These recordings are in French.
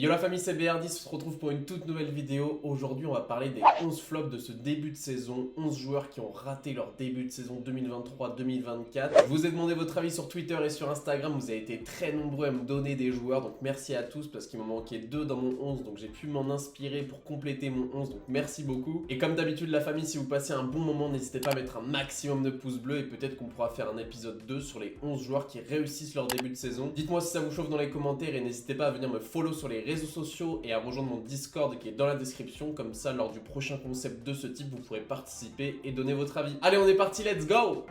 Yo la famille, c'est BR10, on se retrouve pour une toute nouvelle vidéo. Aujourd'hui, on va parler des 11 flops de ce début de saison. 11 joueurs qui ont raté leur début de saison 2023-2024. Je vous ai demandé votre avis sur Twitter et sur Instagram. Vous avez été très nombreux à me donner des joueurs. Donc merci à tous parce qu'il m'en manquait 2 dans mon 11. Donc j'ai pu m'en inspirer pour compléter mon 11. Donc merci beaucoup. Et comme d'habitude, la famille, si vous passez un bon moment, n'hésitez pas à mettre un maximum de pouces bleus. Et peut-être qu'on pourra faire un épisode 2 sur les 11 joueurs qui réussissent leur début de saison. Dites-moi si ça vous chauffe dans les commentaires. Et n'hésitez pas à venir me follow sur les réseaux sociaux et à rejoindre mon Discord qui est dans la description. Comme ça, lors du prochain concept de ce type, vous pourrez participer et donner votre avis. Allez, on est parti, let's go!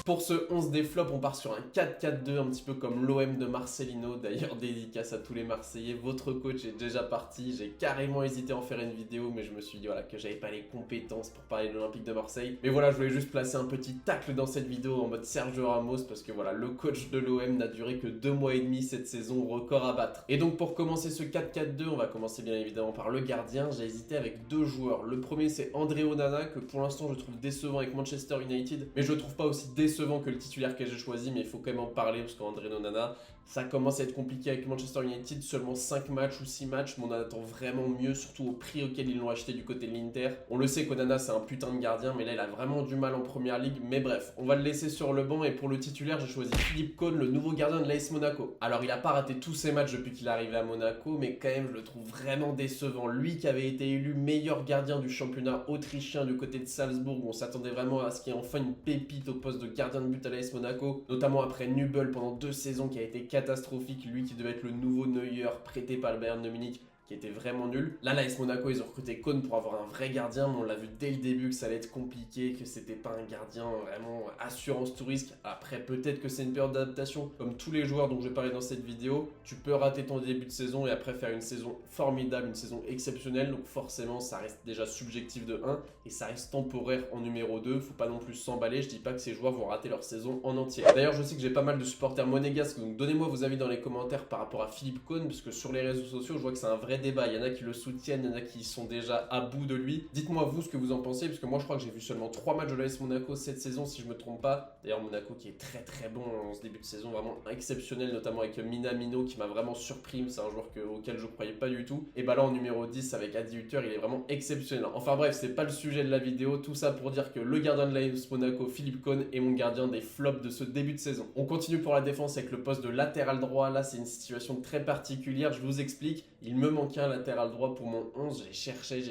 Pour ce 11 des flops, on part sur un 4-4-2, un petit peu comme l'OM de Marcelino. D'ailleurs, dédicace à tous les Marseillais. Votre coach est déjà parti. J'ai carrément hésité à en faire une vidéo, mais je me suis dit voilà, que j'avais pas les compétences pour parler de l'Olympique de Marseille. Mais voilà, je voulais juste placer un petit tacle dans cette vidéo en mode Sergio Ramos, parce que voilà, le coach de l'OM n'a duré que 2 mois et demi cette saison, record à battre. Et donc pour commencer ce 4-4-2, on va commencer bien évidemment par le gardien. J'ai hésité avec 2 joueurs. Le premier, c'est André Onana, que pour l'instant je trouve décevant avec Manchester United, mais je le trouve pas aussi décevant que le titulaire que j'ai choisi, mais il faut quand même en parler parce qu'André Onana, ça commence à être compliqué avec Manchester United, seulement 5 matchs ou 6 matchs, mais on attend vraiment mieux, surtout au prix auquel ils l'ont acheté du côté de l'Inter. On le sait qu'Onana c'est un putain de gardien, mais là il a vraiment du mal en première ligue, mais bref, on va le laisser sur le banc. Et pour le titulaire, j'ai choisi Philippe Cône, le nouveau gardien de l'AS Monaco. Alors il a pas raté tous ses matchs depuis qu'il est arrivé à Monaco, mais quand même je le trouve vraiment décevant. Lui qui avait été élu meilleur gardien du championnat autrichien du côté de Salzbourg, où on s'attendait vraiment à ce qu'il y ait enfin une pépite au poste de gardien de but à l'AS Monaco, notamment après Nübel pendant 2 saisons qui a été catastrophique, lui qui devait être le nouveau Neuer prêté par le Bayern de Munich, qui était vraiment nul. Là, l'AS Monaco, ils ont recruté Cône pour avoir un vrai gardien, mais on l'a vu dès le début que ça allait être compliqué, que c'était pas un gardien vraiment assurance tout risque. Après, peut-être que c'est une période d'adaptation, comme tous les joueurs dont je vais parler dans cette vidéo. Tu peux rater ton début de saison et après faire une saison formidable, une saison exceptionnelle, donc forcément, ça reste déjà subjectif de 1 et ça reste temporaire en numéro 2. Faut pas non plus s'emballer, je dis pas que ces joueurs vont rater leur saison en entier. D'ailleurs, je sais que j'ai pas mal de supporters monégasques, donc donnez-moi vos avis dans les commentaires par rapport à Philippe Cône, parce que sur les réseaux sociaux, je vois que c'est un vrai débat. Il y en a qui le soutiennent, il y en a qui sont déjà à bout de lui. Dites-moi vous ce que vous en pensez, parce que moi je crois que j'ai vu seulement 3 matchs de l'AS Monaco cette saison, si je me trompe pas. D'ailleurs, Monaco qui est très très bon en ce début de saison, vraiment exceptionnel, notamment avec Minamino qui m'a vraiment surpris. C'est un joueur auquel je croyais pas du tout. Et bah là en numéro 10 avec Adi Hutter, il est vraiment exceptionnel. Enfin bref, c'est pas le sujet de la vidéo. Tout ça pour dire que le gardien de l'AS Monaco, Philippe Cône, est mon gardien des flops de ce début de saison. On continue pour la défense avec le poste de latéral droit. Là, c'est une situation très particulière. Je vous explique. Il me manquait un latéral droit pour mon 11. J'ai cherché.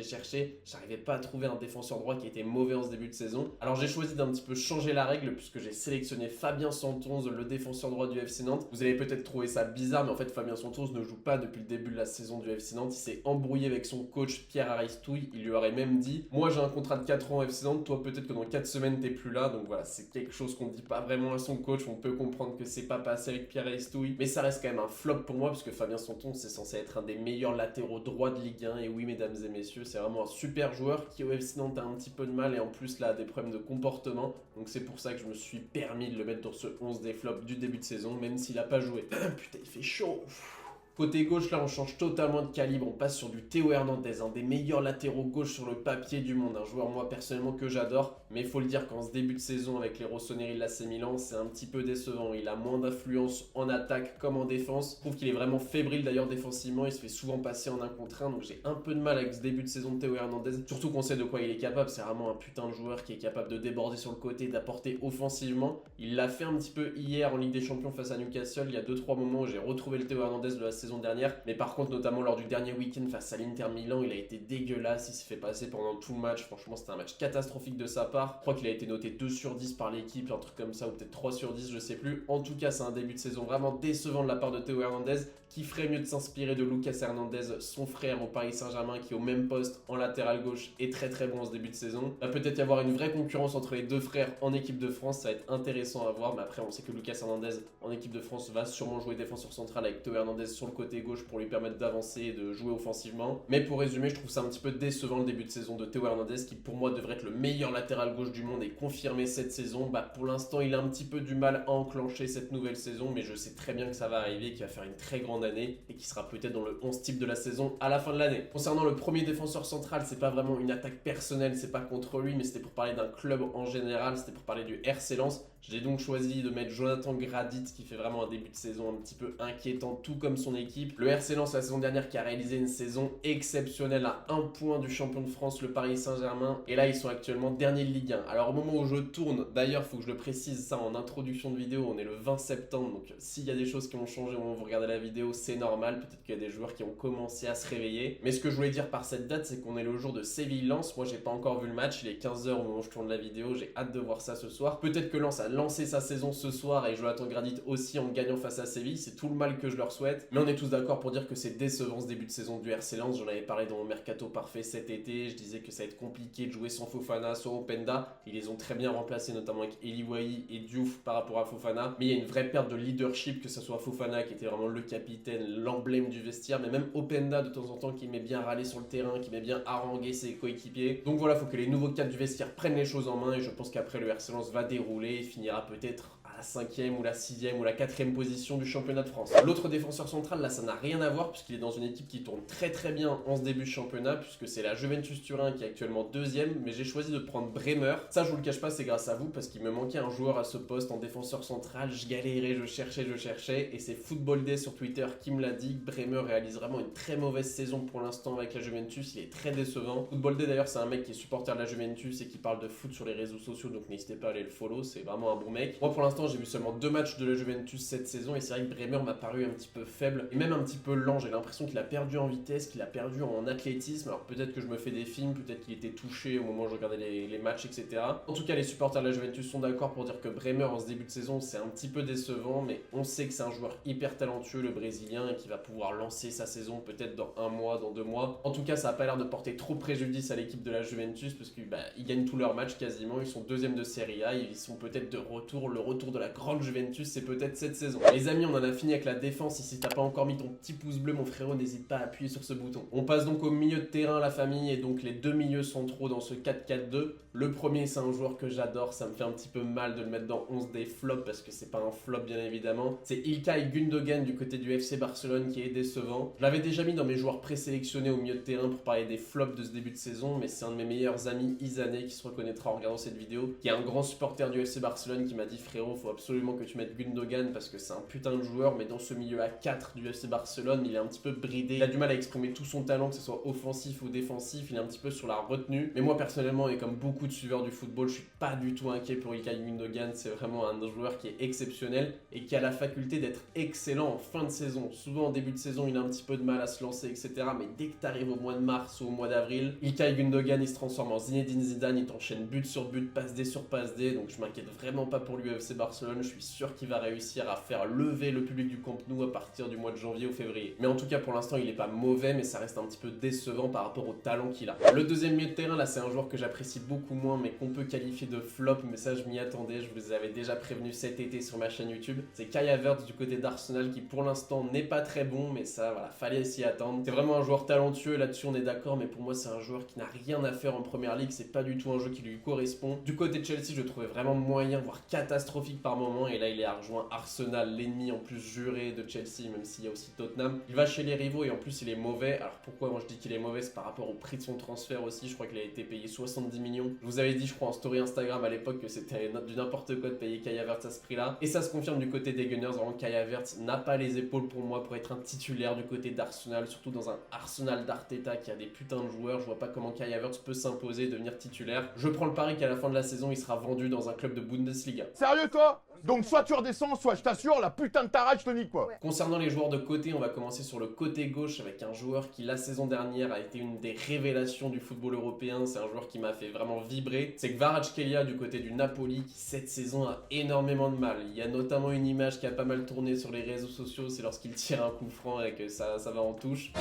J'arrivais pas à trouver un défenseur droit qui était mauvais en ce début de saison. Alors j'ai choisi d'un petit peu changer la règle puisque j'ai sélectionné Fabien Santonze, le défenseur droit du FC Nantes. Vous allez peut-être trouver ça bizarre, mais en fait Fabien Santonze ne joue pas depuis le début de la saison du FC Nantes. Il s'est embrouillé avec son coach Pierre Aristouille. Il lui aurait même dit: moi j'ai un contrat de 4 ans au FC Nantes, toi peut-être que dans 4 semaines t'es plus là. Donc voilà, c'est quelque chose qu'on dit pas vraiment à son coach. On peut comprendre que c'est pas passé avec Pierre Aristouille, mais ça reste quand même un flop pour moi puisque Fabien Santonze c'est censé être un des meilleurs latéraux droits de Ligue 1. Et oui, mesdames et messieurs, c'est vraiment un super joueur qui au FC Nantes a un petit peu de mal et en plus là a des problèmes de comportement. Donc c'est pour ça que je me suis permis de le mettre dans ce 11 des flops du début de saison, même s'il a pas joué. Putain, il fait chaud. Côté gauche, là, on change totalement de calibre. On passe sur du Théo Hernandez, un des meilleurs latéraux gauche sur le papier du monde. Un joueur, moi, personnellement, que j'adore. Mais il faut le dire qu'en ce début de saison, avec les rossoneri de l'AC Milan, c'est un petit peu décevant. Il a moins d'influence en attaque comme en défense. Je trouve qu'il est vraiment fébrile, d'ailleurs, défensivement. Il se fait souvent passer en 1 contre 1. Donc j'ai un peu de mal avec ce début de saison de Théo Hernandez. Surtout qu'on sait de quoi il est capable. C'est vraiment un putain de joueur qui est capable de déborder sur le côté, d'apporter offensivement. Il l'a fait un petit peu hier en Ligue des Champions face à Newcastle. Il y a 2-3 moments où j'ai retrouvé le Théo Hernandez de la saison dernière, mais par contre notamment lors du dernier week-end face à l'Inter Milan, il a été dégueulasse, il s'est fait passer pendant tout le match. Franchement, c'était un match catastrophique de sa part. Je crois qu'il a été noté 2 sur 10 par l'équipe, un truc comme ça, ou peut-être 3 sur 10, je sais plus. En tout cas, c'est un début de saison vraiment décevant de la part de Théo Hernandez, qui ferait mieux de s'inspirer de Lucas Hernandez, son frère au Paris Saint-Germain, qui au même poste en latéral gauche est très très bon en ce début de saison. Il va peut-être y avoir une vraie concurrence entre les 2 frères en équipe de France, ça va être intéressant à voir, mais après on sait que Lucas Hernandez en équipe de France va sûrement jouer défenseur central avec Théo Hernandez sur le côté gauche pour lui permettre d'avancer et de jouer offensivement. Mais pour résumer, je trouve ça un petit peu décevant le début de saison de Théo Hernandez, qui pour moi devrait être le meilleur latéral gauche du monde et confirmé cette saison. Pour l'instant, il a un petit peu du mal à enclencher cette nouvelle saison, mais je sais très bien que ça va arriver, qu'il va faire une très grande année et qu'il sera peut-être dans le 11 type de la saison à la fin de l'année. Concernant le premier défenseur central, c'est pas vraiment une attaque personnelle, c'est pas contre lui, mais c'était pour parler d'un club en général, c'était pour parler du RC Lens. J'ai donc choisi de mettre Jonathan Gradit qui fait vraiment un début de saison un petit peu inquiétant, tout comme son équipe. Le RC Lens la saison dernière qui a réalisé une saison exceptionnelle à 1 point du champion de France, le Paris Saint-Germain. Et là, ils sont actuellement dernier de Ligue 1. Alors au moment où je tourne, d'ailleurs, il faut que je le précise ça en introduction de vidéo, on est le 20 septembre, donc s'il y a des choses qui ont changé au moment où vous regardez la vidéo, c'est normal. Peut-être qu'il y a des joueurs qui ont commencé à se réveiller. Mais ce que je voulais dire par cette date, c'est qu'on est le jour de Séville-Lens. Moi, j'ai pas encore vu le match, il est 15h au moment où je tourne la vidéo, j'ai hâte de voir ça ce soir. Peut-être que Lens a lancé sa saison ce soir et Jonathan Gradit aussi en gagnant face à Séville, c'est tout le mal que je leur souhaite. Mais on est tous d'accord pour dire que c'est décevant ce début de saison du RC Lens. J'en avais parlé dans mon mercato parfait cet été, je disais que ça va être compliqué de jouer sans Fofana, sans Openda. Ils les ont très bien remplacés, notamment avec Eli Wahi et Diouf par rapport à Fofana. Mais il y a une vraie perte de leadership, que ce soit Fofana qui était vraiment le capitaine, l'emblème du vestiaire, mais même Openda de temps en temps qui aimait bien râler sur le terrain, qui aimait bien haranguer ses coéquipiers. Donc voilà, il faut que les nouveaux cadres du vestiaire prennent les choses en main et je pense qu'après le RC Lens va dérouler et finira peut-être à la 5e ou la 6e ou la 4e position du championnat de France. L'autre défenseur central, là ça n'a rien à voir puisqu'il est dans une équipe qui tourne très très bien en ce début de championnat, puisque c'est la Juventus Turin qui est actuellement 2e, mais j'ai choisi de prendre Bremer. Ça je vous le cache pas, c'est grâce à vous parce qu'il me manquait un joueur à ce poste en défenseur central. Je galérais, je cherchais et c'est Football Day sur Twitter qui me l'a dit. Bremer réalise vraiment une très mauvaise saison pour l'instant avec la Juventus, il est très décevant. Football Day d'ailleurs c'est un mec qui est supporter de la Juventus et qui parle de foot sur les réseaux sociaux, donc n'hésitez pas à aller le follow, c'est vraiment un bon mec. Moi pour l'instant j'ai vu seulement 2 matchs de la Juventus cette saison et c'est vrai que Bremer m'a paru un petit peu faible et même un petit peu lent. J'ai l'impression qu'il a perdu en vitesse, qu'il a perdu en athlétisme. Alors peut-être que je me fais des films, peut-être qu'il était touché au moment où je regardais les matchs, etc. En tout cas les supporters de la Juventus sont d'accord pour dire que Bremer en ce début de saison c'est un petit peu décevant, mais on sait que c'est un joueur hyper talentueux le Brésilien et qui va pouvoir lancer sa saison peut-être dans 1 mois, dans 2 mois. En tout cas ça n'a pas l'air de porter trop préjudice à l'équipe de la Juventus parce qu'ils gagnent tous leurs matchs quasiment, ils sont 2e de Serie A, ils sont peut-être de retour, le retour de la grande Juventus c'est peut-être cette saison. Les amis, on en a fini avec la défense. Si t'as pas encore mis ton petit pouce bleu, mon frérot, n'hésite pas à appuyer sur ce bouton. On passe donc au milieu de terrain, la famille, et donc les 2 milieux centraux dans ce 4-4-2. Le premier, c'est un joueur que j'adore. Ça me fait un petit peu mal de le mettre dans 11 des flops parce que c'est pas un flop, bien évidemment. C'est İlkay Gündoğan du côté du FC Barcelone qui est décevant. Je l'avais déjà mis dans mes joueurs présélectionnés au milieu de terrain pour parler des flops de ce début de saison, mais c'est un de mes meilleurs amis, Isané, qui se reconnaîtra en regardant cette vidéo, qui est un grand supporter du FC Barcelone, qui m'a dit frérot, faut absolument que tu mettes Gündoğan parce que c'est un putain de joueur, mais dans ce milieu à 4 du FC Barcelone, il est un petit peu bridé. Il a du mal à exprimer tout son talent, que ce soit offensif ou défensif. Il est un petit peu sur la retenue. Mais moi, personnellement, et comme beaucoup de suiveurs du football, je suis pas du tout inquiet pour İlkay Gündoğan. C'est vraiment un joueur qui est exceptionnel et qui a la faculté d'être excellent en fin de saison. Souvent, en début de saison, il a un petit peu de mal à se lancer, etc. Mais dès que tu arrives au mois de mars ou au mois d'avril, İlkay Gündoğan, il se transforme en Zinedine Zidane. Il t'enchaîne but sur but, passe D sur passe D. Donc, je m'inquiète vraiment pas pour l'UFC Barcelone. Je suis sûr qu'il va réussir à faire lever le public du Camp Nou à partir du mois de janvier ou février. Mais en tout cas pour l'instant il est pas mauvais, mais ça reste un petit peu décevant par rapport au talent qu'il a. Le deuxième milieu de terrain là c'est un joueur que j'apprécie beaucoup moins mais qu'on peut qualifier de flop, mais ça je m'y attendais, je vous avais déjà prévenu cet été sur ma chaîne YouTube. C'est Kai Havertz du côté d'Arsenal qui pour l'instant n'est pas très bon, mais ça voilà, fallait s'y attendre. C'est vraiment un joueur talentueux, là-dessus on est d'accord, mais pour moi c'est un joueur qui n'a rien à faire en première ligue, c'est pas du tout un jeu qui lui correspond. Du côté de Chelsea je le trouvais vraiment moyen, voire catastrophique par moment, et là il est à rejoindre Arsenal, l'ennemi en plus juré de Chelsea, même s'il y a aussi Tottenham. Il va chez les rivaux et en plus il est mauvais. Alors pourquoi moi je dis qu'il est mauvais, c'est par rapport au prix de son transfert aussi. Je crois qu'il a été payé 70 millions. Je vous avais dit je crois en story Instagram à l'époque que c'était du n'importe quoi de payer Kai Havertz à ce prix là. Et ça se confirme du côté des Gunners. Vraiment Kai Havertz n'a pas les épaules pour moi pour être un titulaire du côté d'Arsenal, surtout dans un Arsenal d'Arteta qui a des putains de joueurs. Je vois pas comment Kai Havertz peut s'imposer et devenir titulaire. Je prends le pari qu'à la fin de la saison il sera vendu dans un club de Bundesliga. Sérieux toi? Donc soit tu redescends, soit je t'assure, la putain de ta rage, je te nique quoi. Concernant les joueurs de côté, on va commencer sur le côté gauche avec un joueur qui la saison dernière a été une des révélations du football européen. C'est un joueur qui m'a fait vraiment vibrer. C'est Kvaratskhelia du côté du Napoli qui cette saison a énormément de mal. Il y a notamment une image qui a pas mal tourné sur les réseaux sociaux, c'est lorsqu'il tire un coup franc et que ça va en touche.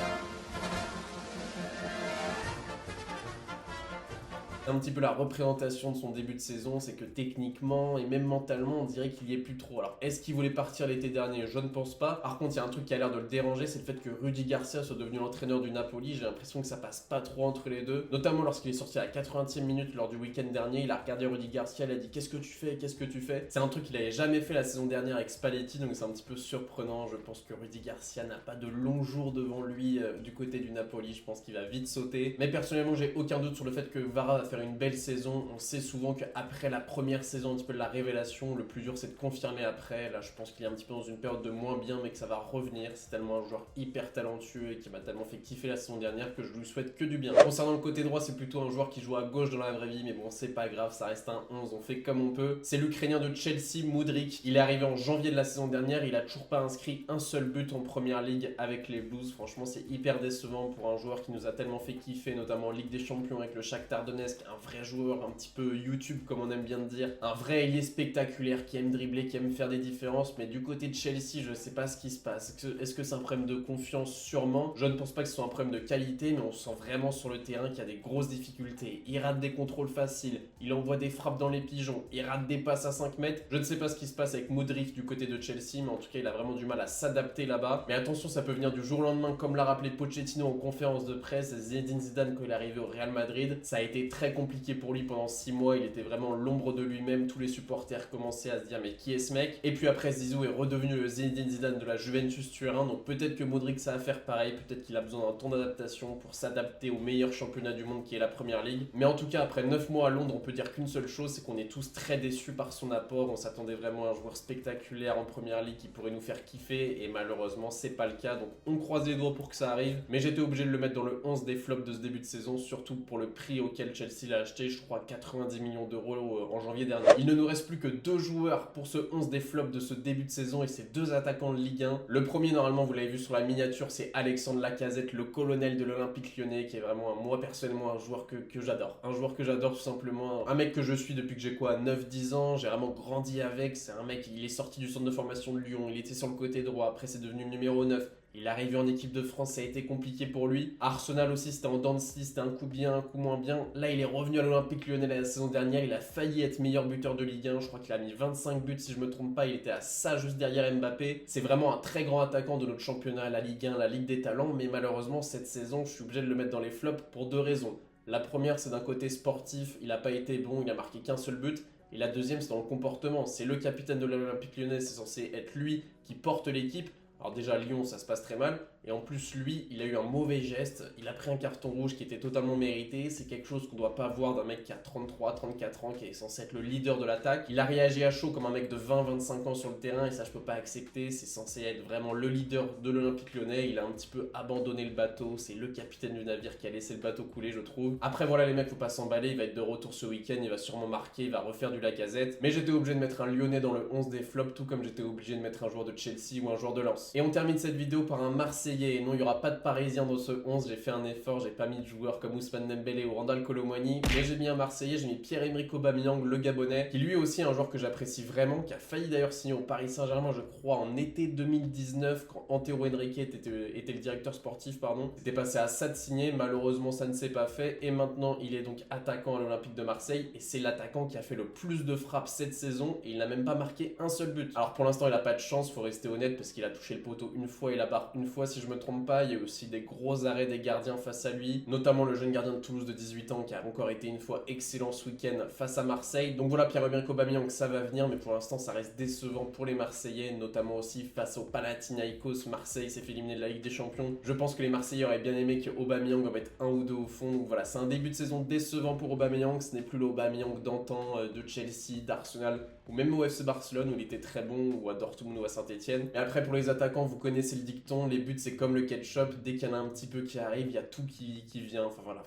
Un petit peu la représentation de son début de saison, c'est que techniquement et même mentalement, on dirait qu'il y est plus trop. Alors, est-ce qu'il voulait partir l'été dernier? Je ne pense pas. Par contre, il y a un truc qui a l'air de le déranger, c'est le fait que Rudi Garcia soit devenu l'entraîneur du Napoli. J'ai l'impression que ça passe pas trop entre les deux. Notamment lorsqu'il est sorti à la 80e minute lors du week-end dernier, il a regardé Rudi Garcia, il a dit qu'est-ce que tu fais? Qu'est-ce que tu fais? C'est un truc qu'il avait jamais fait la saison dernière avec Spalletti, donc c'est un petit peu surprenant. Je pense que Rudi Garcia n'a pas de longs jours devant lui du côté du Napoli. Je pense qu'il va vite sauter. Mais personnellement, j'ai aucun doute sur le fait que Vara va faire faire une belle saison. On sait souvent qu'après la première saison, un petit peu de la révélation, le plus dur c'est de confirmer après. Là, je pense qu'il est un petit peu dans une période de moins bien, mais que ça va revenir. C'est tellement un joueur hyper talentueux et qui m'a tellement fait kiffer la saison dernière que je lui souhaite que du bien. Concernant le côté droit, c'est plutôt un joueur qui joue à gauche dans la vraie vie, mais bon, c'est pas grave, ça reste un 11, on fait comme on peut. C'est l'Ukrainien de Chelsea, Mudryk. Il est arrivé en janvier de la saison dernière, il a toujours pas inscrit un seul but en première ligue avec les Blues. Franchement, c'est hyper décevant pour un joueur qui nous a tellement fait kiffer, notamment en Ligue des Champions avec le Shakhtar Donetsk, un vrai joueur, un petit peu YouTube comme on aime bien le dire, un vrai ailier spectaculaire qui aime dribbler, qui aime faire des différences. Mais du côté de Chelsea, je sais pas ce qui se passe. Est-ce que c'est un problème de confiance? Sûrement. Je ne pense pas que ce soit un problème de qualité, mais on sent vraiment sur le terrain qu'il y a des grosses difficultés. Il rate des contrôles faciles, il envoie des frappes dans les pigeons, il rate des passes à 5 mètres. Je ne sais pas ce qui se passe avec Mudryk du côté de Chelsea, mais en tout cas il a vraiment du mal à s'adapter là-bas. Mais attention, ça peut venir du jour au lendemain, comme l'a rappelé Pochettino en conférence de presse. Zinedine Zidane, quand il est arrivé au Real Madrid, ça a été très compliqué pour lui pendant 6 mois. Il était vraiment l'ombre de lui-même. Tous les supporters commençaient à se dire mais qui est ce mec? Et puis après, Zizou est redevenu le Zinedine Zidane de la Juventus Turin. Donc peut-être que Mudryk ça va faire pareil, peut-être qu'il a besoin d'un temps d'adaptation pour s'adapter au meilleur championnat du monde qui est la Première Ligue. Mais en tout cas, après 9 mois à Londres, on peut dire qu'une seule chose, c'est qu'on est tous très déçus par son apport. On s'attendait vraiment à un joueur spectaculaire en Première Ligue qui pourrait nous faire kiffer, et malheureusement c'est pas le cas. Donc on croise les doigts pour que ça arrive, mais j'étais obligé de le mettre dans le 11 des flops de ce début de saison, surtout pour le prix auquel Chelsea l'a acheté, je crois 90 millions d'euros en janvier dernier. Il ne nous reste plus que 2 joueurs pour ce 11 des flops de ce début de saison, et c'est 2 attaquants de Ligue 1. Le premier, normalement vous l'avez vu sur la miniature, c'est Alexandre Lacazette, le colonel de l'Olympique Lyonnais, qui est vraiment moi personnellement un joueur que j'adore. Un joueur que j'adore tout simplement, un mec que je suis depuis que j'ai quoi, 9-10 ans, j'ai vraiment grandi avec. C'est un mec, il est sorti du centre de formation de Lyon, il était sur le côté droit, après c'est devenu le numéro 9. Il est arrivé en équipe de France, ça a été compliqué pour lui. Arsenal aussi, c'était en dents de scie, c'était un coup bien, un coup moins bien. Là, il est revenu à l'Olympique Lyonnais la saison dernière, il a failli être meilleur buteur de Ligue 1. Je crois qu'il a mis 25 buts si je me trompe pas, il était à ça juste derrière Mbappé. C'est vraiment un très grand attaquant de notre championnat, la Ligue 1, la Ligue des Talents. Mais malheureusement, cette saison, je suis obligé de le mettre dans les flops pour 2 raisons. La première, c'est d'un côté sportif, il n'a pas été bon, il a marqué qu'un seul but. Et la deuxième, c'est dans le comportement. C'est le capitaine de l'Olympique Lyonnais, c'est censé être lui qui porte l'équipe. Alors déjà, Lyon, ça se passe très mal. Et en plus, lui, il a eu un mauvais geste. Il a pris un carton rouge qui était totalement mérité. C'est quelque chose qu'on ne doit pas voir d'un mec qui a 33, 34 ans, qui est censé être le leader de l'attaque. Il a réagi à chaud comme un mec de 20, 25 ans sur le terrain. Et ça, je peux pas accepter. C'est censé être vraiment le leader de l'Olympique Lyonnais. Il a un petit peu abandonné le bateau. C'est le capitaine du navire qui a laissé le bateau couler, je trouve. Après, voilà, les mecs, faut pas s'emballer. Il va être de retour ce week-end. Il va sûrement marquer. Il va refaire du Lacazette. Mais j'étais obligé de mettre un Lyonnais dans le 11 des flops, tout comme j'étais obligé de mettre un joueur de Chelsea ou un joueur de Lens. Et on termine cette vidéo par un Marseillais. Et non, il n'y aura pas de Parisien dans ce 11, j'ai fait un effort, j'ai pas mis de joueurs comme Ousmane Dembélé ou Randal Kolo Muani, mais j'ai mis un Marseillais, j'ai mis Pierre-Emerick Aubameyang, le Gabonais, qui lui aussi est un joueur que j'apprécie vraiment, qui a failli d'ailleurs signer au Paris Saint-Germain, je crois, en été 2019, quand Antero Henrique était le directeur sportif, pardon. C'était passé à ça de signer, malheureusement ça ne s'est pas fait, et maintenant il est donc attaquant à l'Olympique de Marseille, et c'est l'attaquant qui a fait le plus de frappes cette saison, et il n'a même pas marqué un seul but. Alors pour l'instant il a pas de chance, faut rester honnête, parce qu'il a touché le poteau une fois et la barre une fois si je me trompe pas. Il y a aussi des gros arrêts des gardiens face à lui, notamment le jeune gardien de Toulouse de 18 ans qui a encore été une fois excellent ce week-end face à Marseille. Donc voilà, Pierre-Emerick Aubameyang, ça va venir, mais pour l'instant ça reste décevant pour les Marseillais, notamment aussi face au Panathinaikos. Marseille s'est fait éliminer de la Ligue des Champions. Je pense que les Marseillais auraient bien aimé que Aubameyang en mette un ou deux au fond. Donc voilà, c'est un début de saison décevant pour Aubameyang. Ce n'est plus l'Aubameyang d'antan de Chelsea, d'Arsenal ou même au FC Barcelone où il était très bon, ou à Dortmund ou à Saint-Etienne. Et après pour les attaquants, vous connaissez le dicton, les buts c'est comme le ketchup, dès qu'il y en a un petit peu qui arrive, il y a tout qui vient. Enfin voilà,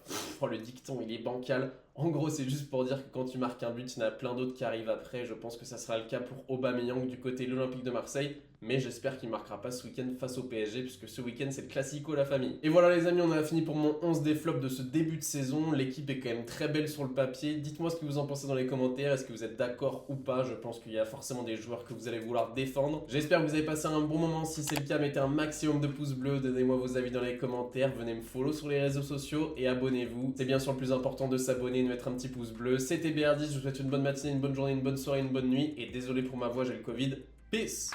le dicton il est bancal. En gros, c'est juste pour dire que quand tu marques un but, il y en a plein d'autres qui arrivent après. Je pense que ça sera le cas pour Aubameyang du côté de l'Olympique de Marseille. Mais j'espère qu'il ne marquera pas ce week-end face au PSG, puisque ce week-end c'est le classico la famille. Et voilà les amis, on a fini pour mon 11 des flops de ce début de saison. L'équipe est quand même très belle sur le papier. Dites-moi ce que vous en pensez dans les commentaires. Est-ce que vous êtes d'accord ou pas? Je pense qu'il y a forcément des joueurs que vous allez vouloir défendre. J'espère que vous avez passé un bon moment. Si c'est le cas, mettez un maximum de pouces bleus. Donnez-moi vos avis dans les commentaires. Venez me follow sur les réseaux sociaux et abonnez-vous. C'est bien sûr le plus important de s'abonner et de mettre un petit pouce bleu. C'était BR10, je vous souhaite une bonne matinée, une bonne journée, une bonne soirée, une bonne nuit. Et désolé pour ma voix, j'ai le Covid. Peace!